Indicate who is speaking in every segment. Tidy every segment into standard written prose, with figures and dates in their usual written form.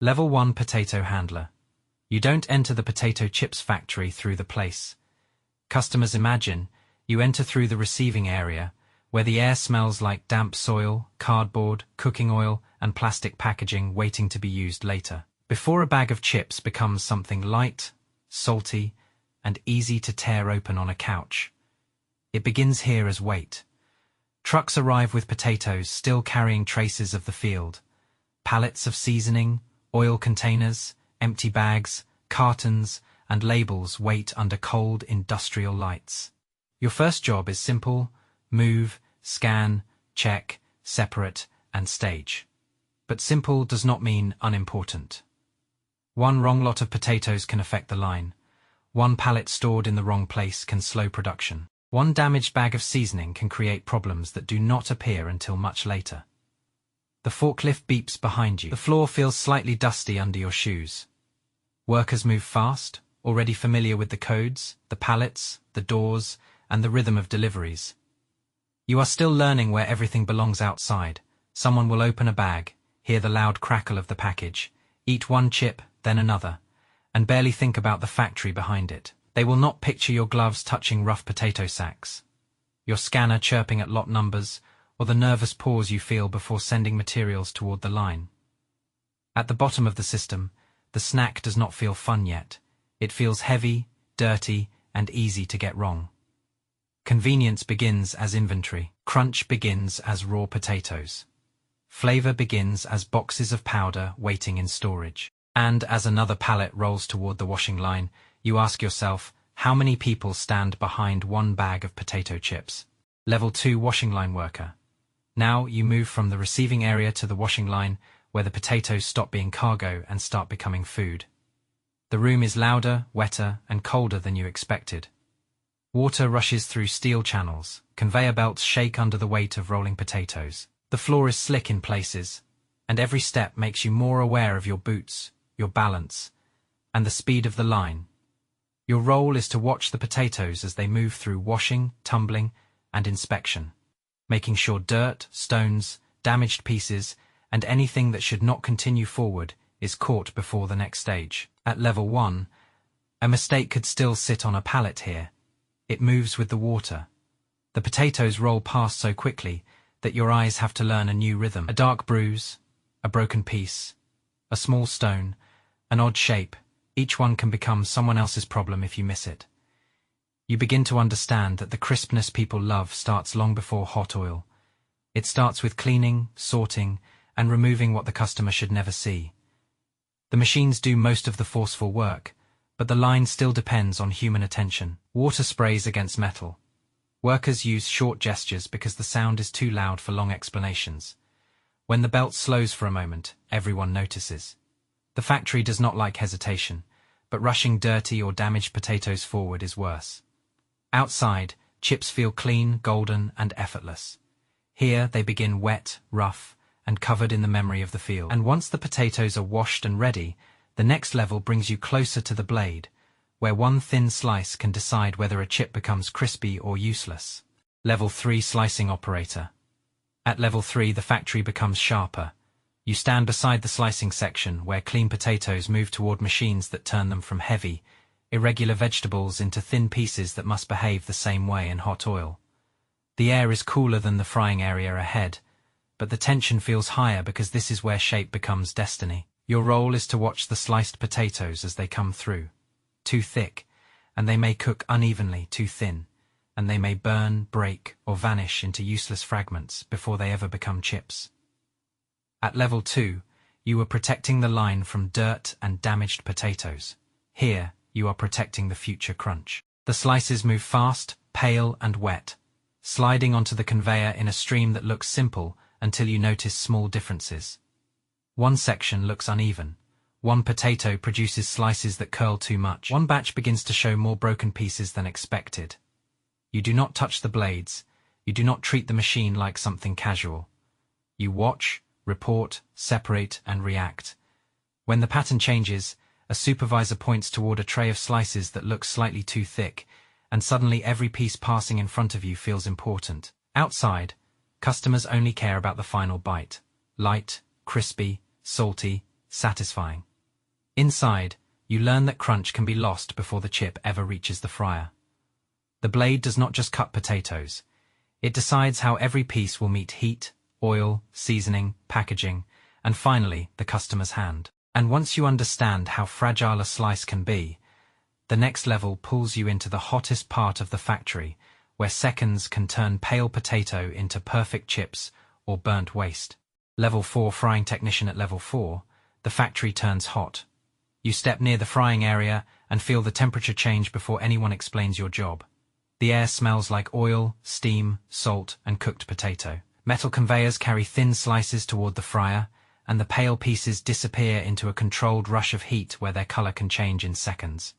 Speaker 1: Level 1 Potato Handler. You don't enter the potato chips factory through the place. Customers imagine you enter through the receiving area, where the air smells like damp soil, cardboard, cooking oil, and plastic packaging waiting to be used later. Before a bag of chips becomes something light, salty, and easy to tear open on a couch, it begins here as weight. Trucks arrive with potatoes still carrying traces of the field. Pallets of seasoning, oil containers, empty bags, cartons, and labels wait under cold industrial lights. Your first job is simple: move, scan, check, separate, and stage. But simple does not mean unimportant. One wrong lot of potatoes can affect the line. One pallet stored in the wrong place can slow production. One damaged bag of seasoning can create problems that do not appear until much later. The forklift beeps behind you. The floor feels slightly dusty under your shoes. Workers move fast, already familiar with the codes, the pallets, the doors, and the rhythm of deliveries. You are still learning where everything belongs outside. Someone will open a bag, hear the loud crackle of the package, eat one chip, then another, and barely think about the factory behind it. They will not picture your gloves touching rough potato sacks, your scanner chirping at lot numbers, or the nervous pause you feel before sending materials toward the line. At the bottom of the system, the snack does not feel fun yet. It feels heavy, dirty, and easy to get wrong. Convenience begins as inventory. Crunch begins as raw potatoes. Flavor begins as boxes of powder waiting in storage. And as another pallet rolls toward the washing line, you ask yourself, how many people stand behind one bag of potato chips? Level 2 Washing Line Worker. Now you move from the receiving area to the washing line, where the potatoes stop being cargo and start becoming food. The room is louder, wetter, and colder than you expected. Water rushes through steel channels. Conveyor belts shake under the weight of rolling potatoes. The floor is slick in places, and every step makes you more aware of your boots, your balance, and the speed of the line. Your role is to watch the potatoes as they move through washing, tumbling, and inspection, making sure dirt, stones, damaged pieces, and anything that should not continue forward is caught before the next stage. At level 1, a mistake could still sit on a pallet here. It moves with the water. The potatoes roll past so quickly that your eyes have to learn a new rhythm. A dark bruise, a broken piece, a small stone, an odd shape, each one can become someone else's problem if you miss it. You begin to understand that the crispness people love starts long before hot oil. It starts with cleaning, sorting, and removing what the customer should never see. The machines do most of the forceful work, but the line still depends on human attention. Water sprays against metal. Workers use short gestures because the sound is too loud for long explanations. When the belt slows for a moment, everyone notices. The factory does not like hesitation, but rushing dirty or damaged potatoes forward is worse. Outside, chips feel clean, golden, and effortless. Here they begin wet, rough, and covered in the memory of the field. And once the potatoes are washed and ready, the next level brings you closer to the blade, where one thin slice can decide whether a chip becomes crispy or useless. Level 3 Slicing Operator. At level 3, the factory becomes sharper. You stand beside the slicing section, where clean potatoes move toward machines that turn them from heavy, irregular vegetables into thin pieces that must behave the same way in hot oil. The air is cooler than the frying area ahead, but the tension feels higher because this is where shape becomes destiny. Your role is to watch the sliced potatoes as they come through. Too thick, and they may cook unevenly; too thin, and they may burn, break, or vanish into useless fragments before they ever become chips. At level 2, you are protecting the line from dirt and damaged potatoes. Here, you are protecting the future crunch. The slices move fast, pale, and wet, sliding onto the conveyor in a stream that looks simple until you notice small differences. One section looks uneven. One potato produces slices that curl too much. One batch begins to show more broken pieces than expected. You do not touch the blades. You do not treat the machine like something casual. You watch, report, separate, and react. When the pattern changes, a supervisor points toward a tray of slices that looks slightly too thick, and suddenly every piece passing in front of you feels important. Outside, customers only care about the final bite. Light, crispy, salty, satisfying. Inside, you learn that crunch can be lost before the chip ever reaches the fryer. The blade does not just cut potatoes. It decides how every piece will meet heat, oil, seasoning, packaging, and finally, the customer's hand. And once you understand how fragile a slice can be, the next level pulls you into the hottest part of the factory, where seconds can turn pale potato into perfect chips or burnt waste. Level 4 Frying Technician. At Level 4, the factory turns hot. You step near the frying area and feel the temperature change before anyone explains your job. The air smells like oil, steam, salt, and cooked potato. Metal conveyors carry thin slices toward the fryer, and the pale pieces disappear into a controlled rush of heat where their color can change in seconds.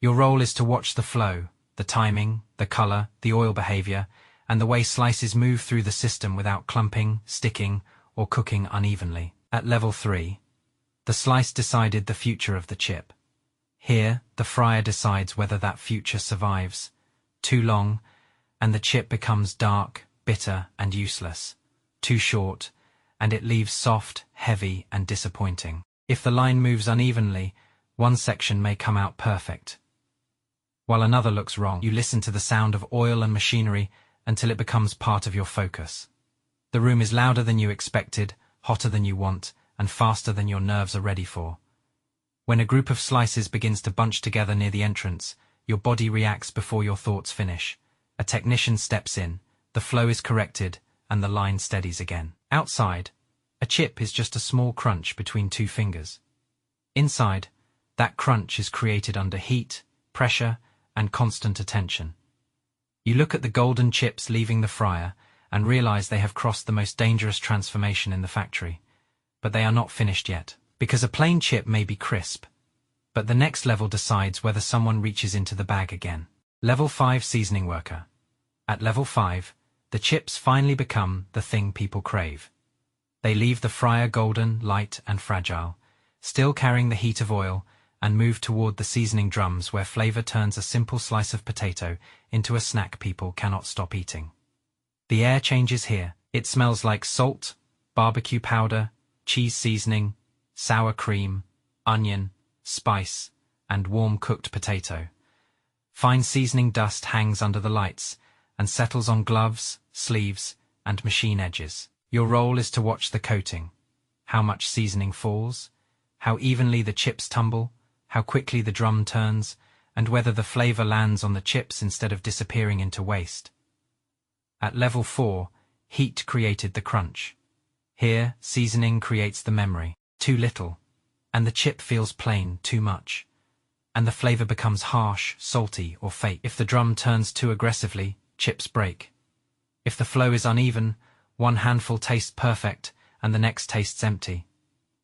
Speaker 1: Your role is to watch the flow, the timing, the color, the oil behavior, and the way slices move through the system without clumping, sticking, or cooking unevenly. At Level 3, the slice decided the future of the chip. Here, the fryer decides whether that future survives. Too long, and the chip becomes dark, bitter, and useless. Too short, and it leaves soft, heavy, and disappointing. If the line moves unevenly, one section may come out perfect, while another looks wrong. You listen to the sound of oil and machinery until it becomes part of your focus. The room is louder than you expected, hotter than you want, and faster than your nerves are ready for. When a group of slices begins to bunch together near the entrance, your body reacts before your thoughts finish. A technician steps in, the flow is corrected, and the line steadies again. Outside, a chip is just a small crunch between two fingers. Inside, that crunch is created under heat, pressure, and constant attention. You look at the golden chips leaving the fryer and realize they have crossed the most dangerous transformation in the factory. But they are not finished yet, because a plain chip may be crisp, but the next level decides whether someone reaches into the bag again. Level 5 Seasoning Worker. At Level 5, the chips finally become the thing people crave. They leave the fryer golden, light, and fragile, still carrying the heat of oil, and move toward the seasoning drums where flavor turns a simple slice of potato into a snack people cannot stop eating. The air changes here. It smells like salt, barbecue powder, cheese seasoning, sour cream, onion, spice, and warm cooked potato. Fine seasoning dust hangs under the lights and settles on gloves, sleeves, and machine edges. Your role is to watch the coating, how much seasoning falls, how evenly the chips tumble, how quickly the drum turns, and whether the flavor lands on the chips instead of disappearing into waste. At Level 4, heat created the crunch. Here, seasoning creates the memory. Too little, and the chip feels plain, too much, and the flavor becomes harsh, salty, or fake. If the drum turns too aggressively, chips break. If the flow is uneven, one handful tastes perfect, and the next tastes empty.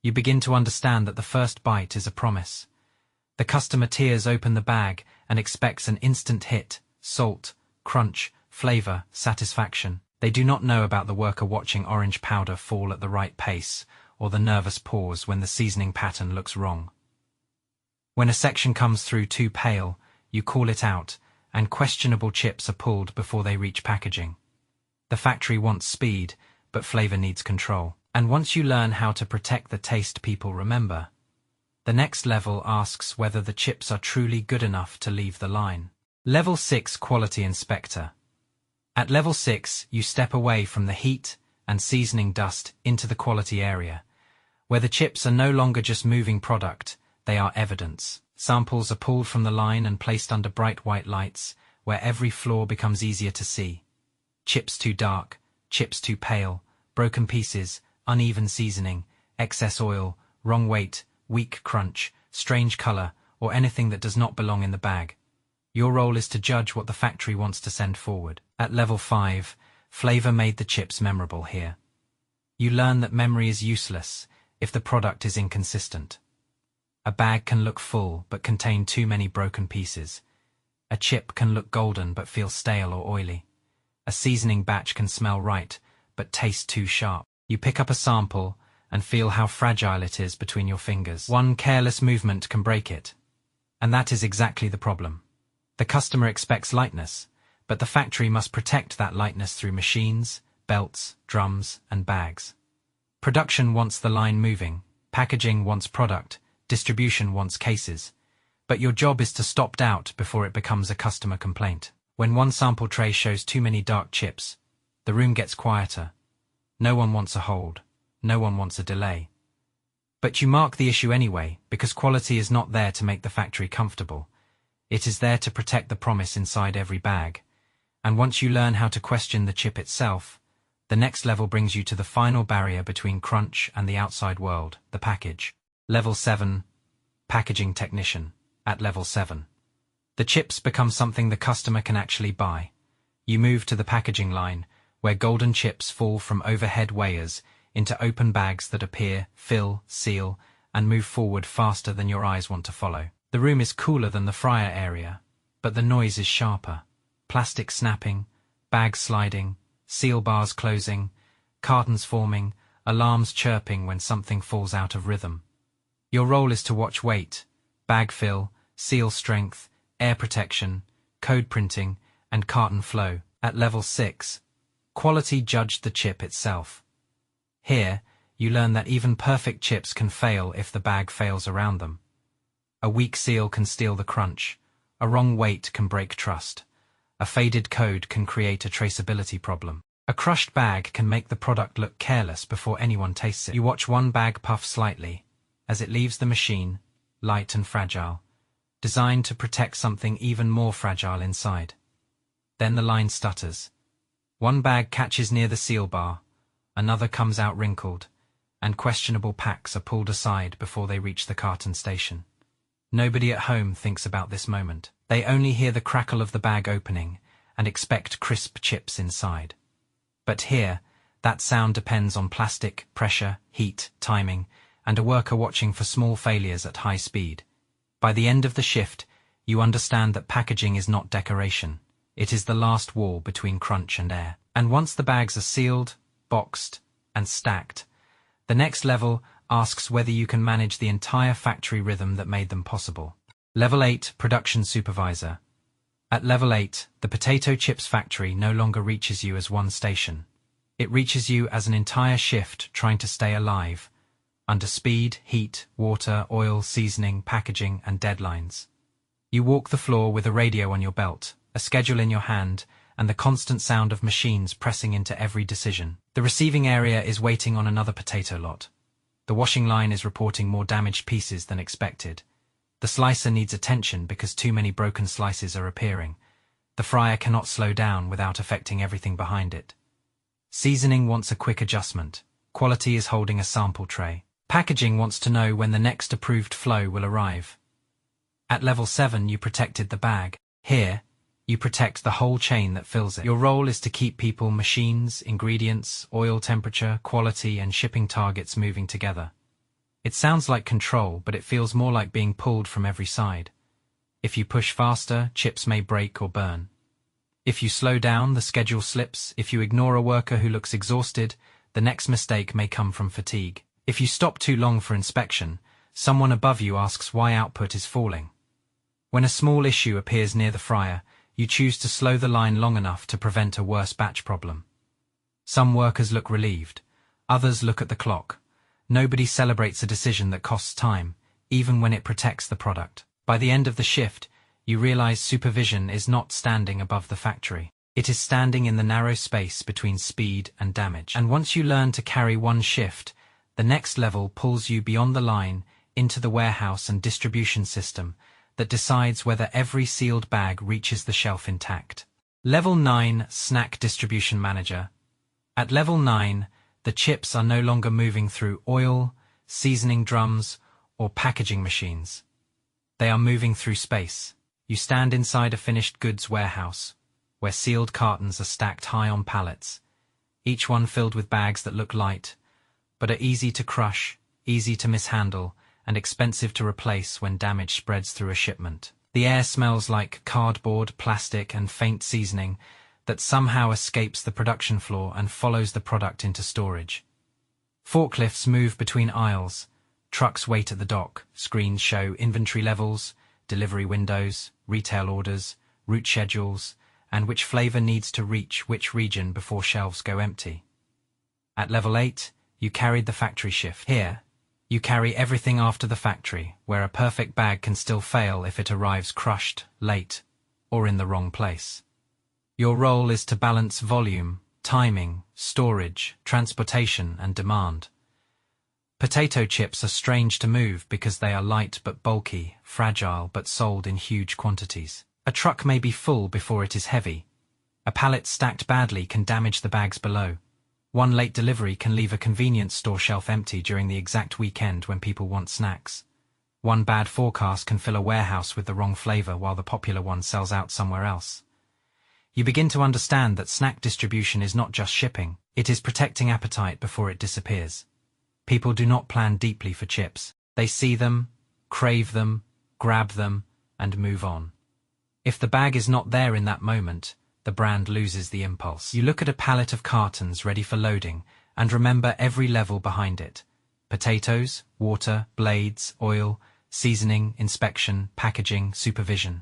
Speaker 1: You begin to understand that the first bite is a promise. The customer tears open the bag and expects an instant hit, salt, crunch, flavor, satisfaction. They do not know about the worker watching orange powder fall at the right pace, or the nervous pause when the seasoning pattern looks wrong. When a section comes through too pale, you call it out, and questionable chips are pulled before they reach packaging. The factory wants speed, but flavor needs control. And once you learn how to protect the taste people remember, the next level asks whether the chips are truly good enough to leave the line. Level 6 Quality Inspector. At Level 6, you step away from the heat and seasoning dust into the quality area, where the chips are no longer just moving product, they are evidence. Samples are pulled from the line and placed under bright white lights, where every flaw becomes easier to see. Chips too dark, chips too pale, broken pieces, uneven seasoning, excess oil, wrong weight, weak crunch, strange color, or anything that does not belong in the bag. Your role is to judge what the factory wants to send forward. At Level 5, flavor made the chips memorable here. You learn that memory is useless if the product is inconsistent. A bag can look full but contain too many broken pieces. A chip can look golden but feel stale or oily. A seasoning batch can smell right but taste too sharp. You pick up a sample and feel how fragile it is between your fingers. One careless movement can break it. And that is exactly the problem. The customer expects lightness, but the factory must protect that lightness through machines, belts, drums, and bags. Production wants the line moving, Packaging wants product, distribution wants cases. But your job is to stop doubt before it becomes a customer complaint. When one sample tray shows too many dark chips, the room gets quieter. No one wants a hold. No one wants a delay. But you mark the issue anyway, because quality is not there to make the factory comfortable. It is there to protect the promise inside every bag. And once you learn how to question the chip itself, the next level brings you to the final barrier between crunch and the outside world, the package. Level 7. Packaging Technician. At level 7. The chips become something the customer can actually buy. You move to the packaging line, where golden chips fall from overhead weighers into open bags that appear, fill, seal, and move forward faster than your eyes want to follow. The room is cooler than the fryer area, but the noise is sharper. Plastic snapping, bags sliding, seal bars closing, cartons forming, alarms chirping when something falls out of rhythm. Your role is to watch weight, bag fill, seal strength, air protection, code printing, and carton flow. At level 6, quality judged the chip itself. Here, you learn that even perfect chips can fail if the bag fails around them. A weak seal can steal the crunch. A wrong weight can break trust. A faded code can create a traceability problem. A crushed bag can make the product look careless before anyone tastes it. You watch one bag puff slightly as it leaves the machine, light and fragile, designed to protect something even more fragile inside. Then the line stutters. One bag catches near the seal bar, another comes out wrinkled, and questionable packs are pulled aside before they reach the carton station. Nobody at home thinks about this moment. They only hear the crackle of the bag opening and expect crisp chips inside. But here, that sound depends on plastic, pressure, heat, timing, and a worker watching for small failures at high speed. By the end of the shift, you understand that packaging is not decoration. It is the last wall between crunch and air. And once the bags are sealed, boxed, and stacked, the next level asks whether you can manage the entire factory rhythm that made them possible. Level 8, Production Supervisor. At level 8, the potato chips factory no longer reaches you as one station. It reaches you as an entire shift trying to stay alive, under speed, heat, water, oil, seasoning, packaging, and deadlines. You walk the floor with a radio on your belt, a schedule in your hand, and the constant sound of machines pressing into every decision. The receiving area is waiting on another potato lot. The washing line is reporting more damaged pieces than expected. The slicer needs attention because too many broken slices are appearing. The fryer cannot slow down without affecting everything behind it. Seasoning wants a quick adjustment. Quality is holding a sample tray. Packaging wants to know when the next approved flow will arrive. At level 7, you protected the bag. Here, you protect the whole chain that fills it. Your role is to keep people, machines, ingredients, oil temperature, quality, and shipping targets moving together. It sounds like control, but it feels more like being pulled from every side. If you push faster, chips may break or burn. If you slow down, the schedule slips. If you ignore a worker who looks exhausted, the next mistake may come from fatigue. If you stop too long for inspection, someone above you asks why output is falling. When a small issue appears near the fryer, you choose to slow the line long enough to prevent a worse batch problem. Some workers look relieved. Others look at the clock. Nobody celebrates a decision that costs time, even when it protects the product. By the end of the shift, you realize supervision is not standing above the factory. It is standing in the narrow space between speed and damage. And once you learn to carry one shift, the next level pulls you beyond the line into the warehouse and distribution system that decides whether every sealed bag reaches the shelf intact. Level 9, Snack Distribution Manager. At level 9, the chips are no longer moving through oil, seasoning drums, or packaging machines. They are moving through space. You stand inside a finished goods warehouse, where sealed cartons are stacked high on pallets, each one filled with bags that look light, but are easy to crush, easy to mishandle, and expensive to replace when damage spreads through a shipment. The air smells like cardboard, plastic, and faint seasoning that somehow escapes the production floor and follows the product into storage. Forklifts move between aisles, trucks wait at the dock, screens show inventory levels, delivery windows, retail orders, route schedules, and which flavor needs to reach which region before shelves go empty. At level 8, you carried the factory shift. Here, You carry everything after the factory, where a perfect bag can still fail if it arrives crushed, late, or in the wrong place. Your role is to balance volume, timing, storage, transportation, and demand. Potato chips are strange to move because they are light but bulky, fragile but sold in huge quantities. A truck may be full before it is heavy. A pallet stacked badly can damage the bags below. One late delivery can leave a convenience store shelf empty during the exact weekend when people want snacks. One bad forecast can fill a warehouse with the wrong flavor while the popular one sells out somewhere else. You begin to understand that snack distribution is not just shipping, it is protecting appetite before it disappears. People do not plan deeply for chips. They see them, crave them, grab them, and move on. If the bag is not there in that moment, the brand loses the impulse. You look at a pallet of cartons ready for loading and remember every level behind it. Potatoes, water, blades, oil, seasoning, inspection, packaging, supervision.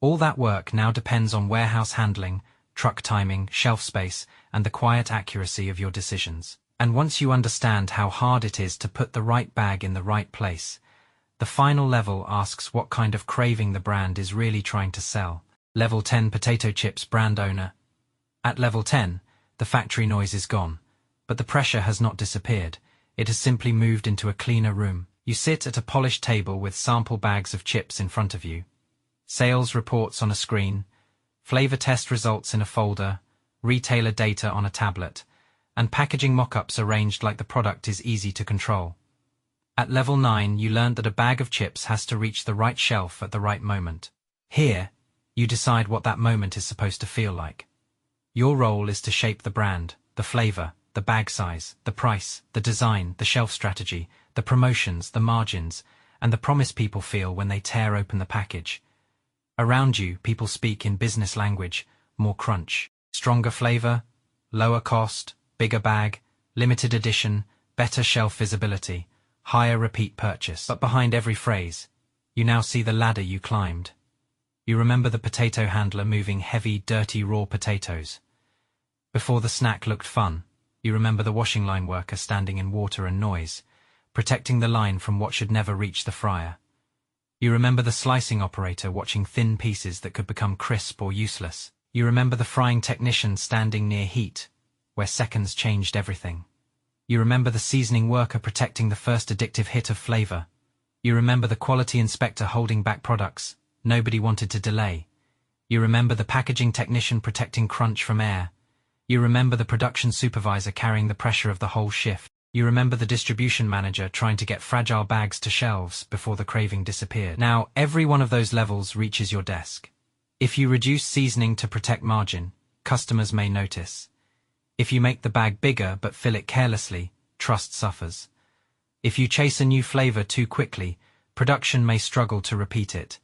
Speaker 1: All that work now depends on warehouse handling, truck timing, shelf space, and the quiet accuracy of your decisions. And once you understand how hard it is to put the right bag in the right place, the final level asks what kind of craving the brand is really trying to sell. Level 10 Potato Chips Brand Owner. At level 10, the factory noise is gone, but the pressure has not disappeared. It has simply moved into a cleaner room. You sit at a polished table with sample bags of chips in front of you. Sales reports on a screen, flavor test results in a folder, retailer data on a tablet, and packaging mock-ups arranged like the product is easy to control. At level 9, you learned that a bag of chips has to reach the right shelf at the right moment. Here, you decide what that moment is supposed to feel like. Your role is to shape the brand, the flavor, the bag size, the price, the design, the shelf strategy, the promotions, the margins, and the promise people feel when they tear open the package. Around you, people speak in business language: more crunch, stronger flavor, lower cost, bigger bag, limited edition, better shelf visibility, higher repeat purchase. But behind every phrase, you now see the ladder you climbed. You remember the potato handler moving heavy, dirty, raw potatoes. Before the snack looked fun, you remember the washing line worker standing in water and noise, protecting the line from what should never reach the fryer. You remember the slicing operator watching thin pieces that could become crisp or useless. You remember the frying technician standing near heat, where seconds changed everything. You remember the seasoning worker protecting the first addictive hit of flavor. You remember the quality inspector holding back products nobody wanted to delay. You remember the packaging technician protecting crunch from air. You remember the production supervisor carrying the pressure of the whole shift. You remember the distribution manager trying to get fragile bags to shelves before the craving disappeared. Now, every one of those levels reaches your desk. If you reduce seasoning to protect margin, customers may notice. If you make the bag bigger but fill it carelessly, trust suffers. If you chase a new flavor too quickly, production may struggle to repeat it.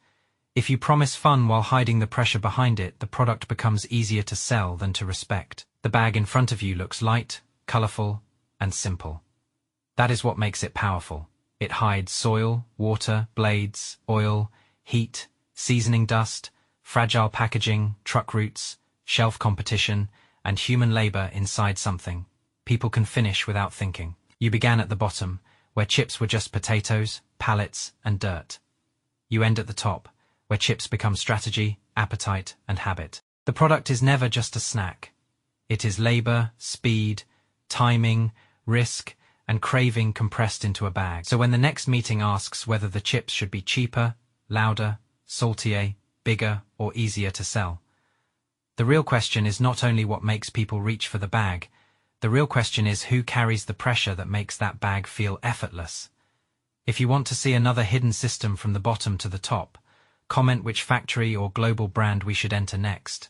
Speaker 1: If you promise fun while hiding the pressure behind it, the product becomes easier to sell than to respect. The bag in front of you looks light, colorful, and simple. That is what makes it powerful. It hides soil, water, blades, oil, heat, seasoning dust, fragile packaging, truck routes, shelf competition, and human labor inside something people can finish without thinking. You began at the bottom, where chips were just potatoes, pallets, and dirt. You end at the top, where chips become strategy, appetite, and habit. The product is never just a snack. It is labor, speed, timing, risk, and craving compressed into a bag. So when the next meeting asks whether the chips should be cheaper, louder, saltier, bigger, or easier to sell, the real question is not only what makes people reach for the bag, the real question is who carries the pressure that makes that bag feel effortless. If you want to see another hidden system from the bottom to the top, comment which factory or global brand we should enter next.